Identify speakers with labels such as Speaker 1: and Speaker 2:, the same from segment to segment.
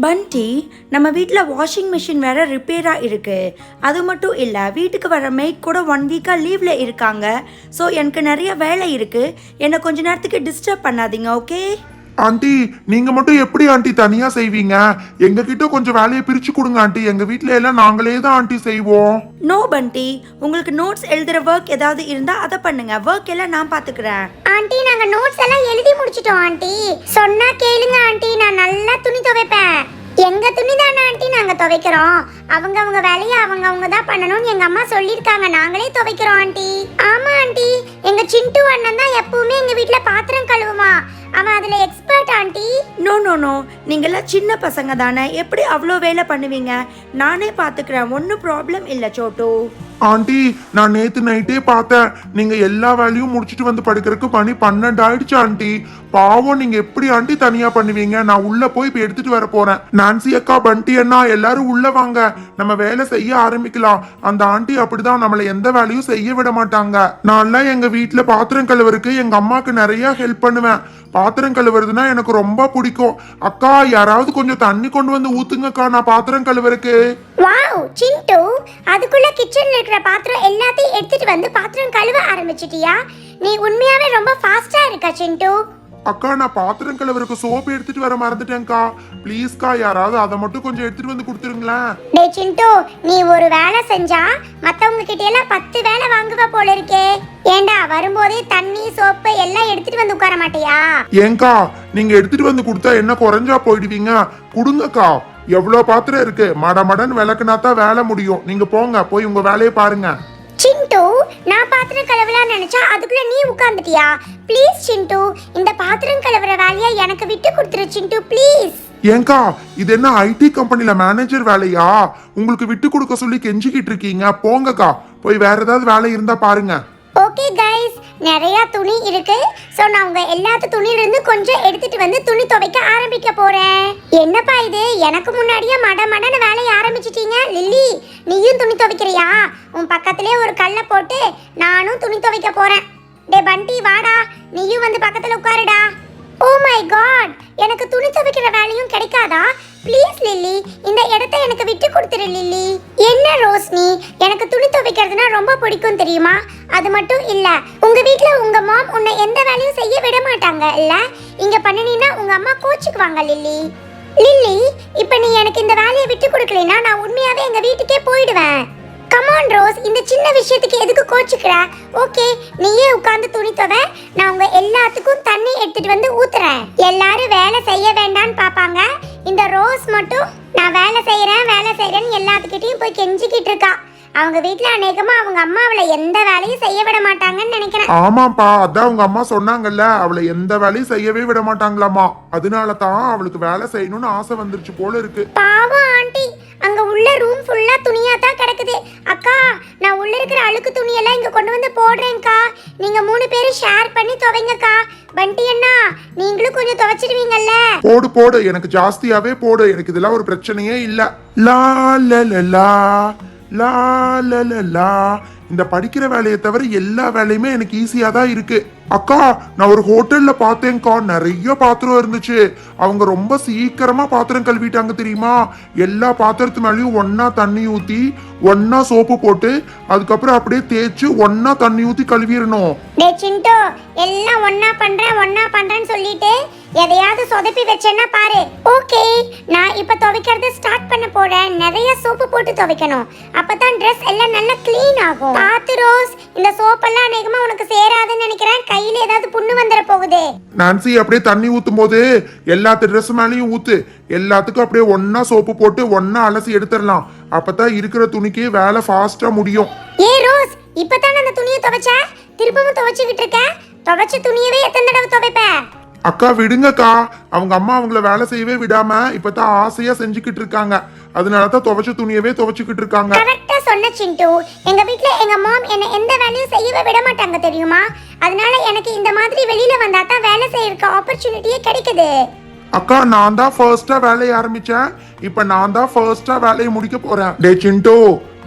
Speaker 1: பண்டி, நம்ம வீட்டில் வாஷிங் மிஷின் வேற ரிப்பேராக இருக்குது. அது மட்டும் இல்லை, வீட்டுக்கு வர மெய்ட் கூட 1 வீக்காக லீவில் இருக்காங்க. ஸோ எனக்கு நிறைய வேலை இருக்குது. என்னை கொஞ்ச நேரத்துக்கு டிஸ்டர்ப் பண்ணாதீங்க, ஓகே?
Speaker 2: ஆண்டி, நீங்க மட்டும் எப்படி ஆண்டி தனியா செய்வீங்க? எங்க கிட்ட கொஞ்சம் வேலையை பிரிச்சு கொடுங்க ஆண்டி. எங்க வீட்ல எல்லாம் நாங்களே தான் ஆண்டி செய்வோம்.
Speaker 1: நோ பண்டி, உங்களுக்கு நோட்ஸ் எழுதுற ஒர்க் ஏதாவது இருந்தா அதை பண்ணுங்க. ஒர்க் எல்லாம் நான் பாத்துக்கிறேன்.
Speaker 3: ஆண்டி, நாங்க நோட்ஸ் எல்லாம் எழுதி முடிச்சிட்டோம் ஆண்டி. சொன்னா கேளுங்க ஆண்டி, நான் நல்லா துணி துவைப்பேன். எங்க துணி தானே ஆண்டி நாங்க துவைக்கிறோம். அவங்க வேலையை அவங்க தான் பண்ணணும்னு எங்க அம்மா சொல்லிருக்காங்க. நாங்களே துவைக்கிறோம் ஆண்டி. ஆமா ஆண்டி, எங்க சிண்டு அண்ணன் தான் எப்பவுமே எங்க வீட்ல பாத்திரம் கழுவுமா. அவன் அதுல expert aunty.
Speaker 1: No no no, நீங்கெல்லாம் சின்ன பசங்க தானே, எப்படி அவ்வளோ வேலை பண்ணுவீங்க? நானே பாத்துக்கிறேன், ஒன்றும் ப்ராப்ளம் இல்லை சோட்டு.
Speaker 2: ஆண்டி, நான் நேத்து நைட்டே பார்த்தேன். நீங்க எல்லா வேலையும் முடிச்சிட்டு வந்து படுக்கிறதுக்கு மணி 12 ஆயிடுச்சு ஆண்டி. பாவம், நீங்க எப்படி ஆண்டி தனியா பண்ணுவீங்க? நான் உள்ள போய் இப்ப எடுத்துட்டு வர போறேன். நான்சி அக்கா, பண்டி அண்ணா, எல்லாரும் உள்ள வாங்க, நம்ம வேலை செய்ய ஆரம்பிக்கலாம். அந்த ஆண்டி அப்படிதான், நம்மள எந்த வேலையும் செய்ய விட மாட்டாங்க. நான்லாம் எங்க வீட்டுல பாத்திரம் கழுவுறதுக்கு எங்க அம்மாக்கு நிறைய ஹெல்ப் பண்ணுவேன். பாத்திரம் கழுவுறதுன்னா எனக்கு ரொம்ப பிடிக்கும். அக்கா, யாராவது கொஞ்சம் தண்ணி கொண்டு வந்து ஊத்துங்கக்கா, நான் பாத்திரம் கழுவுறதுக்கு.
Speaker 3: வாவ் சிண்டு, அதுக்குள்ள கிச்சன்ல இருக்கிற பாத்திரம் எல்லாத்தையும் எடுத்துட்டு வந்து பாத்திரம் கழுவ ஆரம்பிச்சிட்டியா? நீ உண்மையாவே ரொம்ப ஃபாஸ்டா இருக்க சிண்டு.
Speaker 2: அக்கா, நான் பாத்திரம் கழுவுறதுக்கு சோப்பு எடுத்துட்டு வர மறந்துட்டேன்க்கா. ப்ளீஸ்க்கா, யாராவது அதை மட்டும் கொஞ்சம் எடுத்துட்டு வந்து கொடுத்துருங்களேன்.
Speaker 3: டேய் சிண்டு, நீ ஒரு வேலை செஞ்சா மத்தவங்க கிட்ட எல்லாம் 10 வேலை வாங்குவ போல இருக்கே. ஏண்டா, வரும்போதே தண்ணி சோப்பு எல்லாம் எடுத்துட்டு வந்து உட்கார மாட்டியா?
Speaker 2: ஏங்கா, நீங்க எடுத்துட்டு வந்து கொடுத்தா என்ன குறைஞ்சா போயிடுவீங்க? கொடுங்கக்கா. எவ்வளவு பாத்திரம் இருக்கு, மடமடன் விளக்குனாதான் வேலை முடியும். நீங்க போங்க, போய் உங்க வேலையை பாருங்க.
Speaker 3: சிண்டு, நான் பாத்திரம் கழுவலாம் நினைச்சா அதுக்குள்ள நீ உட்கார்ந்துட்டியா? ப்ளீஸ் சிண்டு, இந்த பாத்திரம் கழுவுற வேலையை எனக்கு விட்டு கொடுத்துரு சிண்டு, ப்ளீஸ்.
Speaker 2: ஏங்கா, இது என்ன ஐடி கம்பெனில மேனேஜர் வேலையா? உங்களுக்கு விட்டு கொடுக்க சொல்லி கெஞ்சிக்கிட்டு இருக்கீங்க. போங்கக்கா, போய் வேற ஏதாவது வேலை இருந்தா பாருங்க.
Speaker 3: ஓகே கைஸ், நிறைய துணி இருக்கு. சோ நான் உங்க எல்லாத்து துணியில இருந்து கொஞ்சம் எடுத்துட்டு வந்து துணி துவைக்க ஆரம்பிக்க போறேன். என்னப்பா இது, எனக்கு முன்னாடியே மடமடன்னு வேலைய ஆரம்பிச்சிட்டீங்க. லில்லி, நீயும் துணி துவைக்கிறியா? உன் பக்கத்திலே ஒரு கல்லை போட்டு நானும் துணி துவைக்க போறேன். டே பண்டி, வாடா, நீயும் வந்து பக்கத்துல உட்காருடா. ஓ மை காட், எனக்கு துணி துவைக்கிற வேலையும் கிடைக்காதா? ப்ளீஸ் லில்லி, இந்த இடத்த எனக்கு விட்டு கொடுத்துரு லில்லி. என்ன ரோஸ்னி, எனக்கு துணி துவைக்கிறதுனா ரொம்ப பிடிக்கும் தெரியுமா? அது மட்டும் இல்ல, உங்க வீட்ல உங்க மாம் உன்னை எந்த வேலையும் செய்ய விட மாட்டாங்க இல்ல? இங்க பண்ணினா உங்க அம்மா கோச்சுக்குவாங்க லில்லி. லில்லி, இப்போ நீ எனக்கு இந்த வேலையை விட்டு கொடுக்கலைனா நான் உண்மையாவே எங்க வீட்டுக்கே போயிடுவேன். கமான் ரோஸ், இந்த சின்ன விஷயத்துக்கு எதுக்கு கோச்சுக்கிற? ஓகே, நீயே உட்கார்ந்து துணி துவை, நான் உங்க எல்லாத்துக்கும் தண்ணி எடுத்துட்டு வந்து ஊத்துறேன். எல்லாரும் வேலை செய்ய வேண்டான்னு பாப்பாங்க. இந்த ரோஸ் மட்டும் நான் வேலை செய்யறேன்னு எல்லாத்துக்கிட்டையும் போய் கெஞ்சிக்கிட்டு இருக்கா. அவங்க வீட்ல அநேகமா அவங்க அம்மா அவளை எந்த வேலையும் செய்ய விட மாட்டாங்கன்னு நினைக்கிறேன்.
Speaker 2: ஆமாப்பா, அதான் உங்க அம்மா சொன்னாங்கல்ல, அவளை எந்த வேலையும் செய்யவே விட மாட்டாங்களாமா. அதனால தான் அவளுக்கு வேலை செய்யணும்னு ஆசை வந்துருச்சு போல இருக்கு.
Speaker 3: பாவம் ஆண்டி, அங்க உள்ள ரூம் ஃபுல்லா துணியா தான் கிடக்குது. அக்கா, நான் உள்ள இருக்கிற அழுக்கு துணியெல்லாம் இங்க கொண்டு வந்து போடுறேன்க்கா. நீங்க 3 பேரும் ஷேர் பண்ணி துவைங்கக்கா. பண்டி அண்ணா, நீங்களும் கொஞ்சம் துவைச்சிடுவீங்கல்ல?
Speaker 2: போடு போடு, எனக்கு ஜாஸ்தியாவே போடு, எனக்கு இதெல்லாம் ஒரு பிரச்சனையே இல்ல. லா லா லா லா லா லா லா லா. இந்த படிக்கிற வேலையை தவிர எல்லா வேலையுமே எனக்கு ஈஸியா தான் இருக்கு. அக்கா, நான் ஒரு ஹோட்டல்ல பார்த்தேன்க்கா, நிறைய பாத்திரம் இருந்துச்சு. அவங்க ரொம்ப சீக்கிரமா பாத்திரம் கழுவிட்டாங்க தெரியுமா? எல்லா பாத்திரத்து மேலேயும் ஒன்னா தண்ணி ஊத்தி ஒன்னா சோப்பு போட்டு அதுக்கப்புறம் அப்படியே தேய்ச்சு ஒன்னா தண்ணி ஊத்தி கழுவிடணும்.
Speaker 3: டே சிண்டு, எல்லாம் ஒன்னா பண்றேன்னு சொல்லிட்டு எதையாவது சொதப்பி வச்சேன்னா பாரு. ஓகே, நான் இப்ப துவைக்கிறது ஸ்டார்ட் பண்ண போறேன். நிறைய சோப்பு போட்டு துவைக்கணும், அப்பதான் Dress எல்லாம் நல்லா க்ளீன் ஆகும். பாத்து ரோஸ், இந்த சோப்பெல்லாம் அநேகமா உனக்கு சேராதுன்னு நினைக்கிறேன். கையில ஏதாவது புண்ணு வந்துட போகுது.
Speaker 2: நான்சி, அப்படியே தண்ணி ஊத்தும் போது எல்லாத்து ட்ரெஸ் மேலேயும் ஊத்து. எல்லாத்துக்கும் அப்படியே ஒன்னா சோப்பு போட்டு ஒன்னா அலசி எடுத்துடலாம். அப்பதான் இருக்கிற துணிக்கு வேலை ஃபாஸ்டா முடியும்.
Speaker 3: ஏ ரோஸ், இப்பதான் அந்த துணியை துவைச்ச, திருப்பவும் துவைச்சுக்கிட்டு இருக்க. துவைச்ச துணியவே எத்தனை தடவை துவைப்ப?
Speaker 2: அக்கா, விடுங்கக்கா. அவங்க அம்மா அவங்கள வேலை செய்யவே விடாம இப்பதான் ஆசையா செஞ்சுக்கிட்டு இருக்காங்க. அதனாலதான் துவைச்ச துணியவே துவைச்சுக்கிட்டு இருக்காங்க.
Speaker 3: கரெக்டா சொன்ன சிண்டு, எங்க வீட்ல எங்க மாம் என்ன எந்த வேலையும் செய்யவே விட மாட்டாங்க தெரியுமா? அதனால எனக்கு இந்த மாதிரி வெளியில வந்தா தான் வேலை செய்யறதுக்கு ஆப்பர்ச்சுனிட்டியே கிடைக்குது.
Speaker 2: அக்கா, நான் தான் ஃபர்ஸ்டா வேலையை ஆரம்பிச்சேன். இப்ப நான் தான் ஃபர்ஸ்டா வேலையை முடிக்க போறேன். டே சிண்டு,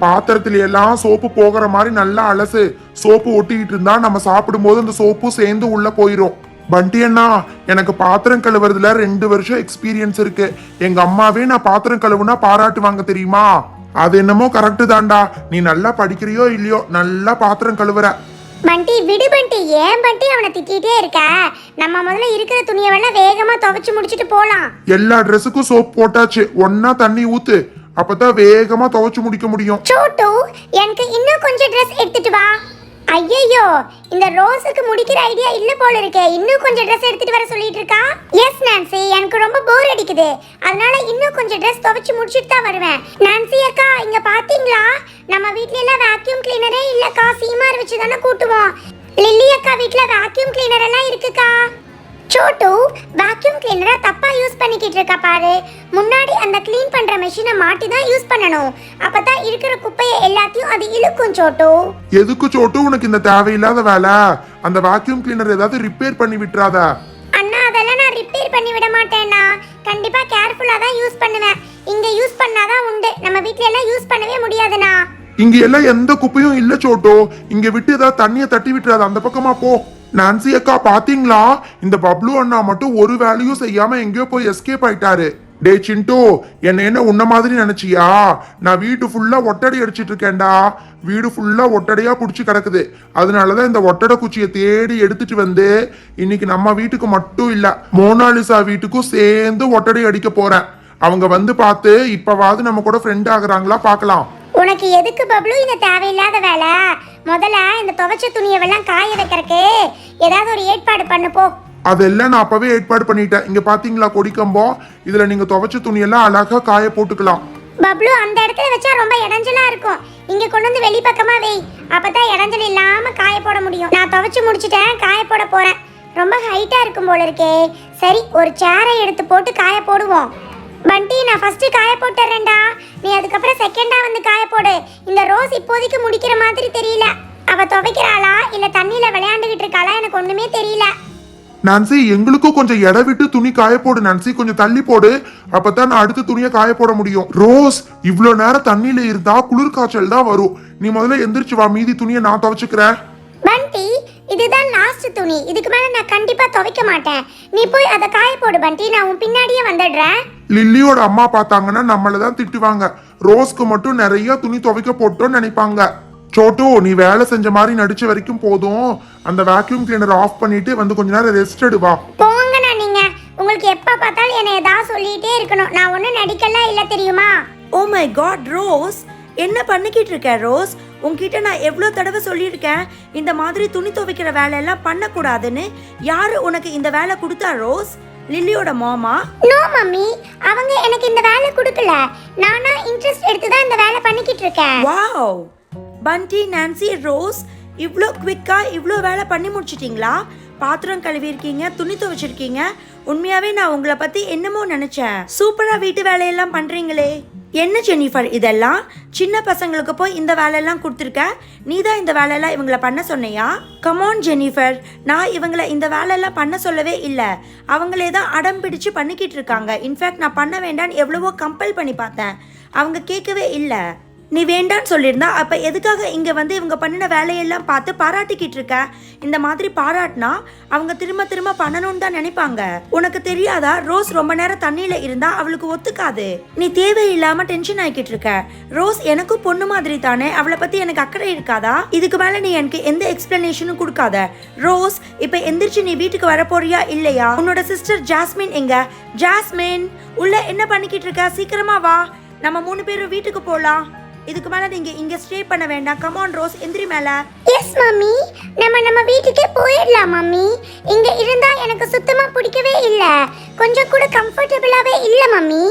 Speaker 2: பாத்திரத்துல எல்லாம் சோப்பு போகிற மாதிரி நல்லா அலசு. சோப்பு ஒட்டிக்கிட்டு இருந்தா நம்ம சாப்பிடும் போது அந்த சோப்பு சேர்ந்து உள்ள போயிரும். பண்டி அண்ணா, எனக்கு பாத்திரம் கழுவுறதுல 2 வருஷம் எக்ஸ்பீரியன்ஸ் இருக்கு. எங்க அம்மாவே நான் பாத்திரம் கழுவுனா பாராட்டுவாங்க தெரியுமா? அது என்னமோ கரெக்டு தான்டா. நீ நல்லா படிக்கிறியோ இல்லையோ, நல்லா பாத்திரம் கழுவுற.
Speaker 3: பண்டி விடு பண்டி, ஏன் பண்டி அவனை திட்டிகிட்டே இருக்க? நம்ம முதல்ல இருக்கிற துணியெல்லாம் வேகமா துவைச்சு முடிச்சிட்டு போலாம்.
Speaker 2: எல்லா ட்ரெஸ்ஸுக்கும் சோப் போட்டாச்சு, ஒன்னா தண்ணி ஊத்து, அப்பதான் வேகமா துவைச்சு முடிக்க முடியும்.
Speaker 3: சோட்டு, எனக்கு இன்னும் கொஞ்சம் ட்ரெஸ் எடுத்துட்டு வா. ஐயோ, இந்த ரோஸுக்கு முடிக்கிற ஐடியா இல்ல போல இருக்கே. இன்னும் கொஞ்சம் ட்ரெஸ் எடுத்துட்டு வர சொல்லிட்டு இருக்கா. எஸ் நான்சி, எனக்கு ரொம்ப போர் அடிக்குது, அதனால இன்னும் கொஞ்சம் ட்ரெஸ் துவைச்சு முடிச்சிட்டு தான் வருவேன். நான்சி அக்கா, இங்க பாத்தீங்களா? நம்ம வீட்ல எல்லாம் வேக்யூம் கிளீனரே இல்லக்கா, சீமார் வச்சு தானே கூட்டுவோம். லில்லி அக்கா வீட்ல வேக்யூம் கிளீனர் எல்லாம் இருக்குக்கா. சோட்டு, வேக்யூம் கிளீனரை தப்பா யூஸ் பண்ணிக்கிட்டு இருக்கா பாரு. முன்னாடி அந்த க்ளீன் பண்ற மெஷினை மாட்டி தான் யூஸ் பண்ணணும், அப்பதான் இருக்கிற குப்பையை எல்லாத்தையும் அது இழுக்கும். சோட்டு,
Speaker 2: எதுக்கு சோட்டு உனக்கு இந்த தேவையில்லாத வேலை? அந்த வாக்யூம் கிளீனர் ஏதாவது ரிப்பேர் பண்ணி விட்டுறாத.
Speaker 3: அண்ணா, அதெல்லாம் நான் ரிப்பேர் பண்ணி விட மாட்டேன்னா. கண்டிப்பா கேர்ஃபுல்லா தான் யூஸ் பண்ணுவேன். இங்க யூஸ் பண்ணாதான் உண்டு, நம்ம வீட்ல எல்லாம் யூஸ் பண்ணவே முடியாதுண்ணா.
Speaker 2: இங்க எல்லாம் எந்த குப்பையும் இல்ல சோட்டோ. இங்க விட்டு ஏதாவது தண்ணிய தட்டி விட்டுறாத, அந்த பக்கமா போ. நான்சி அக்கா பாத்தீங்களா? இந்த பப்ளு அண்ணா மட்டும் ஒரு வேலையும் செய்யாம எங்கேயோ போய் எஸ்கேப் ஆயிட்டாரு. டே சிண்டு, என்ன உன்ன மாதிரி நினைச்சியா? நான் வீடு ஃபுல்லா ஒட்டடை அடிச்சிட்டு இருக்கேன்டா. வீடு ஃபுல்லா ஒட்டடையா புடிச்சு கிடக்குது. அதனாலதான் இந்த ஒட்டடை குச்சியை தேடி எடுத்துட்டு வந்து இன்னைக்கு நம்ம வீட்டுக்கு மட்டும் இல்ல, மோனாலிசா வீட்டுக்கும் சேர்ந்து ஒட்டடை அடிக்க போறேன். அவங்க வந்து பார்த்து இப்பவாவது நம்ம கூட ஃப்ரெண்ட் ஆகுறாங்களா பாக்கலாம்.
Speaker 3: உனக்கு எதுக்கு பப்ளு இந்த தேவையில்லாத வேலை? முதல்ல இந்த துவைச்ச துணியெல்லாம் காய வைக்கிறதுக்கு ஏதாவது ஒரு ஏற்பாடு பண்ணு போ.
Speaker 2: அதெல்லாம் நான் அப்பவே ஏற்பாடு பண்ணிட்டேன். இங்க பாத்தீங்களா கொடிக்கம்பம், இதுல நீங்க துவைச்ச துணியெல்லாம் அழகா காய போட்டுக்கலாம்.
Speaker 3: பப்ளு, அந்த இடத்துல வச்சா ரொம்ப இடைஞ்சலா இருக்கும். இங்க கொண்டு வந்து வெளி பக்கமா வை, அப்பதான் இடைஞ்சல் இல்லாம காய போட முடியும். நான் துவைச்சு முடிச்சிட்டேன், காய போட போறேன். ரொம்ப ஹைட்டா இருக்கும் போல இருக்கே. சரி, ஒரு சேரை எடுத்து போட்டு காய போடுவோம். பண்டி, நான் ஃபர்ஸ்ட் காய போட்டுறேன்டா, நீ அதுக்கப்புறம் செகண்டா வந்து காய போடு. இந்த ரோஸ் இப்போதைக்கு முடிக்கிற மாதிரி தெரியல. அவ துவைக்கிறாளா இல்ல தண்ணியில விளையாண்டுகிட்டு இருக்காளா எனக்கு ஒண்ணுமே தெரியல.
Speaker 2: நான்சி, எங்களுக்கும் கொஞ்சம் இடம் விட்டு துணி காய போடு நான்சி. கொஞ்சம் தள்ளி போடு, அப்பதான் நான் அடுத்த துணியை காய போட முடியும். ரோஸ், இவ்வளவு நேரம் தண்ணியில இருந்தா குளிர் காய்ச்சல் தான் வரும். நீ முதல்ல எந்திரிச்சு வா, மீதி துணியை நான் துவைச்சுக்கிறேன்.
Speaker 3: பண்டி, இதுதான் லாஸ்ட் துணி, இதுக்கு மேல நான் கண்டிப்பா துவைக்க மாட்டேன். நீ போய் அதை காய போடு பண்டி, நான் உன் பின்னாடியே வந்துடுறேன்.
Speaker 2: லில்லியோட அம்மா பார்த்தாங்கன்னா நம்மளதான் திட்டுவாங்க. ரோஸ்க்கு மட்டும் நிறைய துணி துவைக்க போட்டோன்னு நினைப்பாங்க. சோட்டு, நீ வேலை செஞ்ச மாதிரி நடிச்ச வரைக்கும் போதும். அந்த வேக்யூம் கிளீனர் ஆஃப் பண்ணிட்டு வந்து கொஞ்ச நேரம் ரெஸ்ட் எடுவா.
Speaker 3: போங்கண்ணா, நீங்க உங்களுக்கு எப்ப பார்த்தாலும் என்ன ஏதாவது சொல்லிட்டே இருக்கணும். நான் ஒன்னும் நடிக்கலாம் இல்ல தெரியுமா?
Speaker 1: ஓ மை காட் ரோஸ், என்ன பண்ணிக்கிட்டு இருக்க ரோஸ்? உன்கிட்ட நான் எவ்வளோ தடவை சொல்லியிருக்கேன் இந்த மாதிரி துணி துவைக்கிற வேலையெல்லாம் பண்ணக்கூடாதுன்னு. யாரு உனக்கு இந்த வேலை கொடுத்தா ரோஸ்? லில்லியோட மாமா?
Speaker 3: நோ மம்மி, அவங்க எனக்கு இந்த வேலை கொடுக்கல. நானா இன்ட்ரெஸ்ட் எடுத்து தான் இந்த வேலை பண்ணிக்கிட்டு இருக்கேன்.
Speaker 1: வாவ், பண்டி, நான்சி, ரோஸ், இவ்வளோ குவிக்கா இவ்வளோ வேலை பண்ணி முடிச்சிட்டிங்களா? பாத்திரம் கழுவிருக்கீங்க, துணி துவைச்சிருக்கீங்க. உண்மையாவே நான் உங்களை பத்தி என்னமோ நினைச்சேன். சூப்பரா வீட்டு வேலையெல்லாம் பண்றீங்களே. என்ன ஜெனிஃபர் இதெல்லாம்? சின்ன பசங்களுக்கு போய் இந்த வேலையெல்லாம் கொடுத்துருக்க, நீ தான் இந்த வேலையெல்லாம் இவங்கள பண்ண சொன்னையா? கமான் ஜெனிஃபர், நான் இவங்களை இந்த வேலையெல்லாம் பண்ண சொல்லவே இல்லை. அவங்களே தான் அடம் பிடிச்சு பண்ணிக்கிட்டு இருக்காங்க. இன்ஃபேக்ட் நான் பண்ண வேண்டான்னு எவ்வளவோ கம்பல் பண்ணி பார்த்தேன், அவங்க கேட்கவே இல்லை. நீ வேண்டான்னு சொல்லியிருந்தா அப்போ எதுக்காக இங்கே வந்து இவங்க பண்ணின வேலையெல்லாம் பார்த்து பாராட்டிக்கிட்டு இருக்க? இந்த மாதிரி பாராட்டினா அவங்க திரும்ப திரும்ப பண்ணணும்னு தான் நினைப்பாங்க. உனக்கு தெரியாதா, ரோஸ் ரொம்ப நேரம் தண்ணியில் இருந்தால் அவளுக்கு ஒத்துக்காது. நீ தேவையில்லாமல் டென்ஷன் ஆகிக்கிட்டு இருக்க. ரோஸ் எனக்கும் பொண்ணு மாதிரி தானே, அவளை பற்றி எனக்கு அக்கறை இருக்காதா? இதுக்கு மேலே நீ எனக்கு எந்த எக்ஸ்பிளனேஷனும் கொடுக்காத. ரோஸ், இப்போ எந்திரிச்சு நீ வீட்டுக்கு வர போறியா இல்லையா? உன்னோட சிஸ்டர் ஜாஸ்மின் எங்க? ஜாஸ்மின், உள்ள என்ன பண்ணிக்கிட்டு இருக்க? சீக்கிரமா வா, நம்ம 3 பேரும் வீட்டுக்கு போகலாம். இதுக்கு மேல நீங்க இங்க ஸ்டே பண்ண வேண்டாம். கம் ஆன் ரோஸ், எந்திரி மேல.
Speaker 3: எஸ் மம்மி, நம்ம வீட்டுக்கே போயிடலாம் மம்மி. இங்க இருந்தா எனக்கு சுத்தமா பிடிக்கவே இல்ல, கொஞ்சம் கூட கம்ஃபர்ட்டபிளாவே இல்ல மம்மி.